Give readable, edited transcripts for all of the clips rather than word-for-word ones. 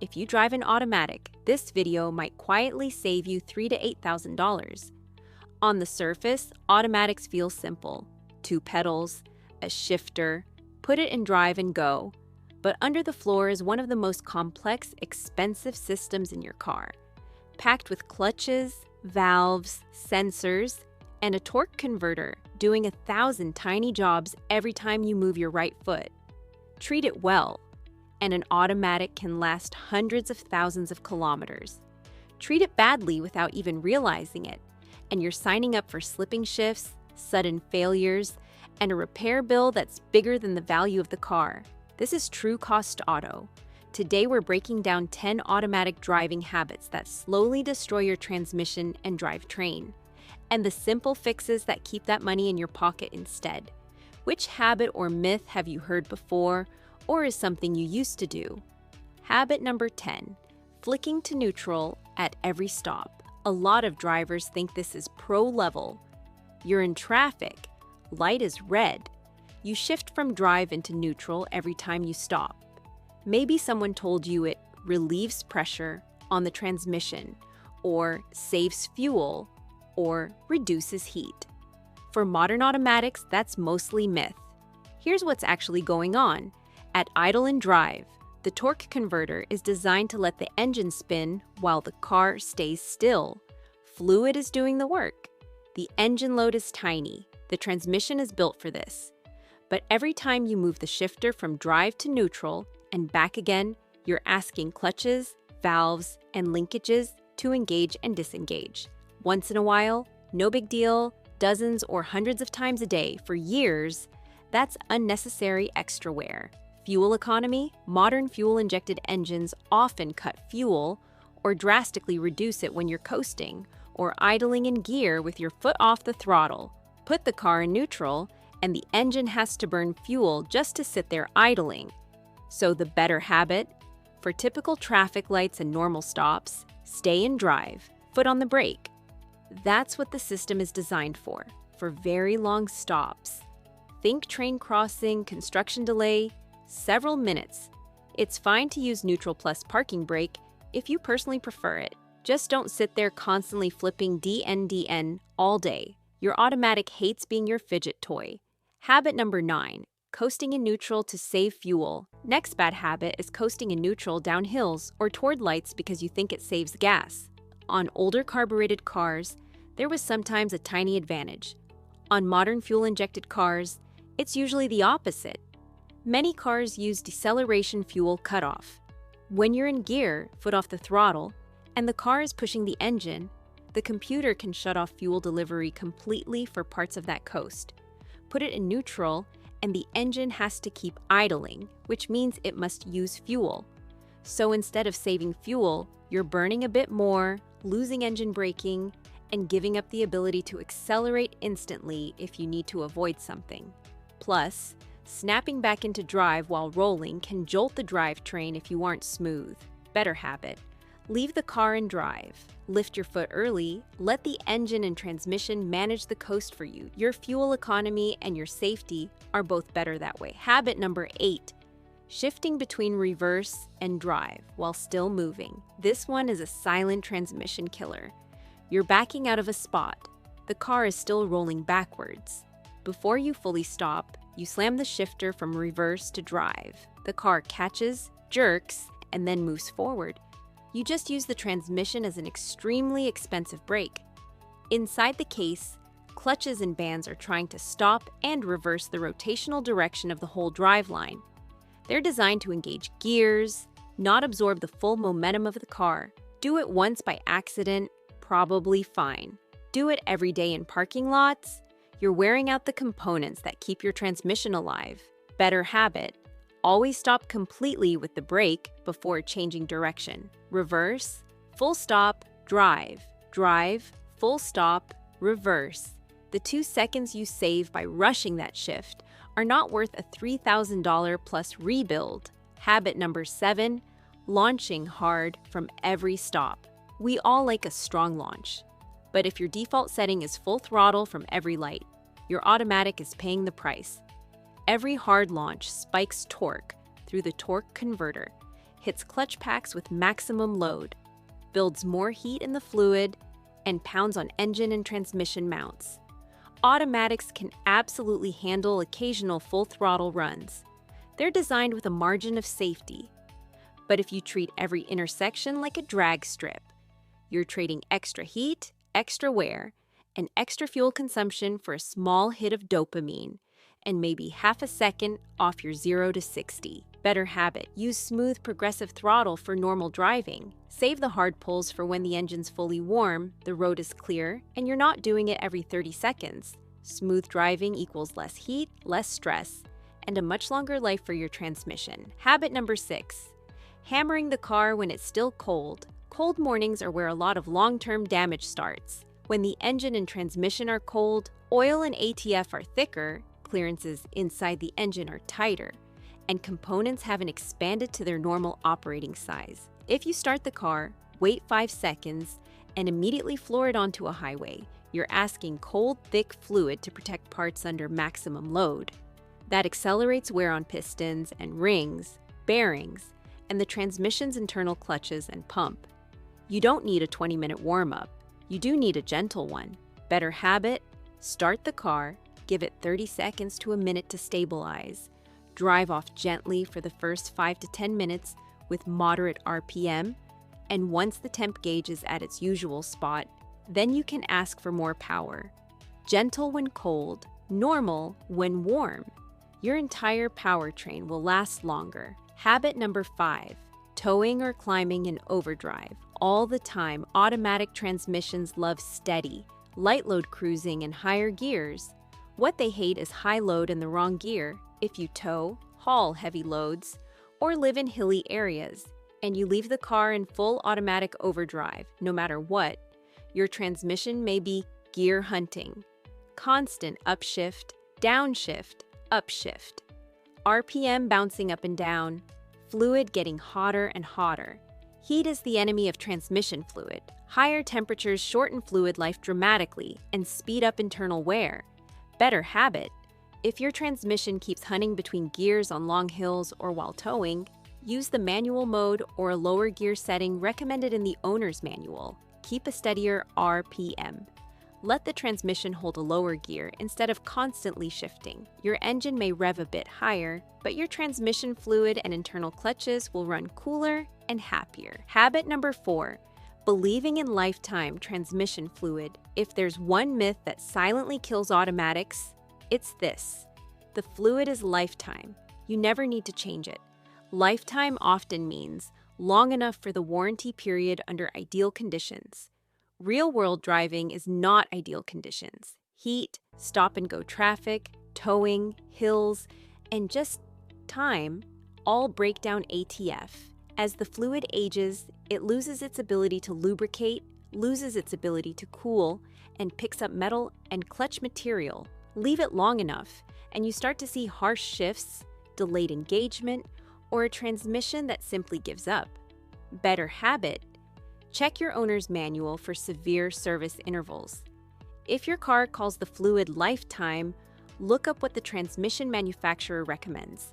If you drive an automatic, this video might quietly save you $3,000 to $8,000. On the surface, automatics feel simple. 2 pedals, a shifter, put it in drive and go. But under the floor is one of the most complex, expensive systems in your car. Packed with clutches, valves, sensors, and a torque converter doing 1,000 tiny jobs every time you move your right foot. Treat it well, and an automatic can last hundreds of thousands of kilometers. Treat it badly without even realizing it, and you're signing up for slipping shifts, sudden failures, and a repair bill that's bigger than the value of the car. This is True Cost Auto. Today we're breaking down 10 automatic driving habits that slowly destroy your transmission and drivetrain, and the simple fixes that keep that money in your pocket instead. Which habit or myth have you heard before, or is something you used to do? Habit number 10, flicking to neutral at every stop. A lot of drivers think this is pro level. You're in traffic, light is red. You shift from drive into neutral every time you stop. Maybe someone told you it relieves pressure on the transmission, or saves fuel, or reduces heat. For modern automatics, that's mostly myth. Here's what's actually going on. At idle and drive, the torque converter is designed to let the engine spin while the car stays still. Fluid is doing the work. The engine load is tiny. The transmission is built for this. But every time you move the shifter from drive to neutral and back again, you're asking clutches, valves, and linkages to engage and disengage. Once in a while, no big deal, dozens or hundreds of times a day for years, that's unnecessary extra wear. Fuel economy: modern fuel-injected engines often cut fuel or drastically reduce it when you're coasting or idling in gear with your foot off the throttle. Put the car in neutral, and the engine has to burn fuel just to sit there idling. So the better habit? For typical traffic lights and normal stops, stay in drive, foot on the brake. That's what the system is designed for very long stops. Think train crossing, construction delay, several minutes. It's fine to use neutral plus parking brake if you personally prefer it. Just don't sit there constantly flipping DN all day. Your automatic hates being your fidget toy. Habit number 9, coasting in neutral to save fuel. Next bad habit is coasting in neutral down hills or toward lights because you think it saves gas. On older carbureted cars, there was sometimes a tiny advantage. On modern fuel-injected cars, it's usually the opposite. Many cars use deceleration fuel cutoff. When you're in gear, foot off the throttle, and the car is pushing the engine, the computer can shut off fuel delivery completely for parts of that coast. Put it in neutral, and the engine has to keep idling, which means it must use fuel. So instead of saving fuel, you're burning a bit more, losing engine braking, and giving up the ability to accelerate instantly if you need to avoid something. Plus, snapping back into drive while rolling can jolt the drivetrain if you aren't smooth. Better habit: leave the car in drive. Lift your foot early, let the engine and transmission manage the coast for you. Your fuel economy and your safety are both better that way. Habit number 8, shifting between reverse and drive while still moving. This one is a silent transmission killer. You're backing out of a spot. The car is still rolling backwards. Before you fully stop, you slam the shifter from reverse to drive. The car catches, jerks, and then moves forward. You just use the transmission as an extremely expensive brake. Inside the case, clutches and bands are trying to stop and reverse the rotational direction of the whole driveline. They're designed to engage gears, not absorb the full momentum of the car. Do it once by accident, probably fine. Do it every day in parking lots? You're wearing out the components that keep your transmission alive. Better habit: always stop completely with the brake before changing direction. Reverse, full stop, drive. Drive, full stop, reverse. The 2 seconds you save by rushing that shift are not worth a $3,000 plus rebuild. Habit number 7, launching hard from every stop. We all like a strong launch, but if your default setting is full throttle from every light, your automatic is paying the price. Every hard launch spikes torque through the torque converter, hits clutch packs with maximum load, builds more heat in the fluid, and pounds on engine and transmission mounts. Automatics can absolutely handle occasional full throttle runs. They're designed with a margin of safety. But if you treat every intersection like a drag strip, you're trading extra heat, extra wear, and extra fuel consumption for a small hit of dopamine, and maybe half a second off your 0 to 60. Better habit: use smooth progressive throttle for normal driving. Save the hard pulls for when the engine's fully warm, the road is clear, and you're not doing it every 30 seconds. Smooth driving equals less heat, less stress, and a much longer life for your transmission. Habit number 6. Hammering the car when it's still cold. Cold mornings are where a lot of long-term damage starts. When the engine and transmission are cold, oil and ATF are thicker, clearances inside the engine are tighter, and components haven't expanded to their normal operating size. If you start the car, wait 5 seconds, and immediately floor it onto a highway, you're asking cold, thick fluid to protect parts under maximum load. That accelerates wear on pistons and rings, bearings, and the transmission's internal clutches and pump. You don't need a 20-minute warm-up. You do need a gentle one. Better habit: start the car, give it 30 seconds to a minute to stabilize. Drive off gently for the first 5 to 10 minutes with moderate RPM, and once the temp gauge is at its usual spot, then you can ask for more power. Gentle when cold, normal when warm. Your entire powertrain will last longer. Habit number 5. Towing or climbing in overdrive. All the time, automatic transmissions love steady, light load cruising in higher gears. What they hate is high load in the wrong gear. If you tow, haul heavy loads, or live in hilly areas, and you leave the car in full automatic overdrive, no matter what, your transmission may be gear hunting. Constant upshift, downshift, upshift. RPM bouncing up and down, fluid getting hotter and hotter. Heat is the enemy of transmission fluid. Higher temperatures shorten fluid life dramatically and speed up internal wear. Better habit: if your transmission keeps hunting between gears on long hills or while towing, use the manual mode or a lower gear setting recommended in the owner's manual. Keep a steadier RPM. Let the transmission hold a lower gear instead of constantly shifting. Your engine may rev a bit higher, but your transmission fluid and internal clutches will run cooler and happier. Habit number 4. Believing in lifetime transmission fluid. If there's one myth that silently kills automatics, it's this: the fluid is lifetime. You never need to change it. Lifetime often means long enough for the warranty period under ideal conditions. Real-world driving is not ideal conditions. Heat, stop-and-go traffic, towing, hills, and just time all break down ATF. As the fluid ages, it loses its ability to lubricate, loses its ability to cool, and picks up metal and clutch material. Leave it long enough, and you start to see harsh shifts, delayed engagement, or a transmission that simply gives up. Better habit: check your owner's manual for severe service intervals. If your car calls the fluid lifetime, look up what the transmission manufacturer recommends.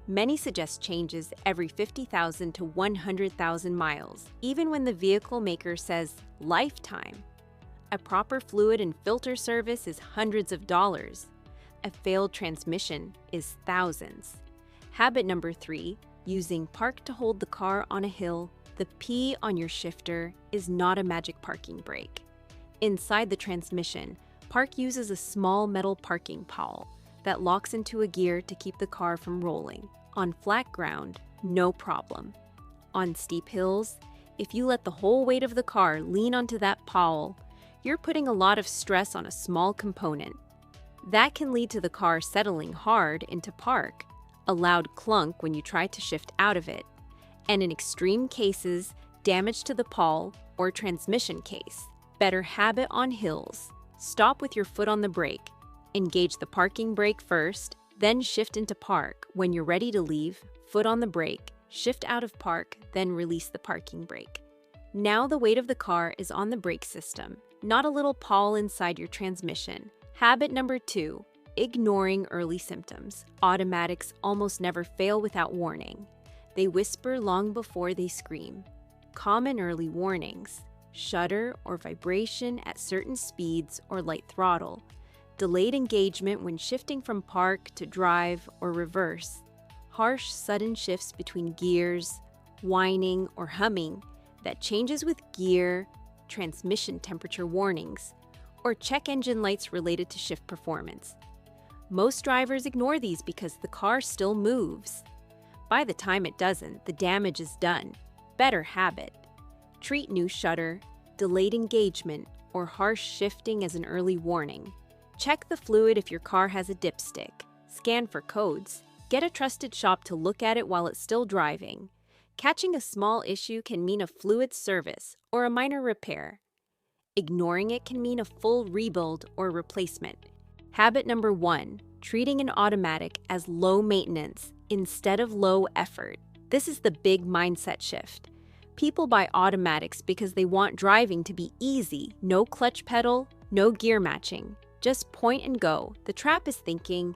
Many suggest changes every 50,000 to 100,000 miles, even when the vehicle maker says lifetime. A proper fluid and filter service is hundreds of dollars. A failed transmission is thousands. Habit number 3, using park to hold the car on a hill. The P on your shifter is not a magic parking brake. Inside the transmission, park uses a small metal parking pawl that locks into a gear to keep the car from rolling. On flat ground, no problem. On steep hills, if you let the whole weight of the car lean onto that pawl, you're putting a lot of stress on a small component. That can lead to the car settling hard into park, a loud clunk when you try to shift out of it, and in extreme cases, damage to the pawl or transmission case. Better habit on hills: stop with your foot on the brake. Engage the parking brake first, then shift into park. When you're ready to leave, foot on the brake, shift out of park, then release the parking brake. Now the weight of the car is on the brake system, not a little pawl inside your transmission. Habit number 2, ignoring early symptoms. Automatics almost never fail without warning. They whisper long before they scream. Common early warnings: shudder or vibration at certain speeds or light throttle, delayed engagement when shifting from park to drive or reverse, harsh sudden shifts between gears, whining or humming that changes with gear, transmission temperature warnings, or check engine lights related to shift performance. Most drivers ignore these because the car still moves. By the time it doesn't, the damage is done. Better habit. Treat new shudder, delayed engagement, or harsh shifting as an early warning. Check the fluid if your car has a dipstick. Scan for codes. Get a trusted shop to look at it while it's still driving. Catching a small issue can mean a fluid service or a minor repair. Ignoring it can mean a full rebuild or replacement. Habit number 1, treating an automatic as low maintenance instead of low effort. This is the big mindset shift. People buy automatics because they want driving to be easy, no clutch pedal, no gear matching, just point and go. The trap is thinking,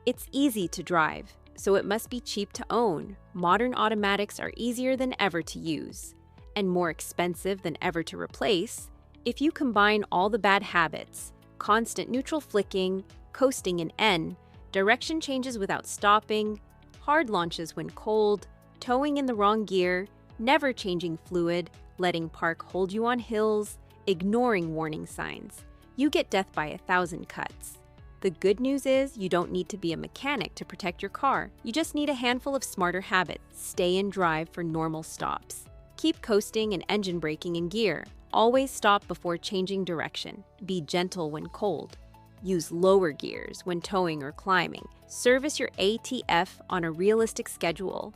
it's easy to drive, so it must be cheap to own. Modern automatics are easier than ever to use and more expensive than ever to replace. If you combine all the bad habits, constant neutral flicking, coasting in N, direction changes without stopping, hard launches when cold, towing in the wrong gear, never changing fluid, letting park hold you on hills, ignoring warning signs, you get death by 1,000 cuts. The good news is you don't need to be a mechanic to protect your car. You just need a handful of smarter habits. Stay and drive for normal stops. Keep coasting and engine braking in gear. Always stop before changing direction. Be gentle when cold. Use lower gears when towing or climbing. Service your ATF on a realistic schedule.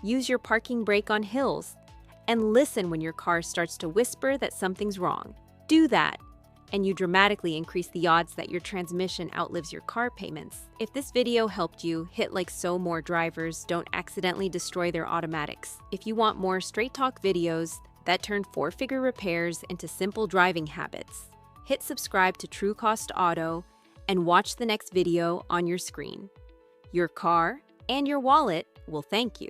Use your parking brake on hills. And listen when your car starts to whisper that something's wrong. Do that, and you dramatically increase the odds that your transmission outlives your car payments. If this video helped you, hit like so more drivers don't accidentally destroy their automatics. If you want more straight talk videos that turn 4-figure repairs into simple driving habits, hit subscribe to True Cost Auto and watch the next video on your screen. Your car and your wallet will thank you.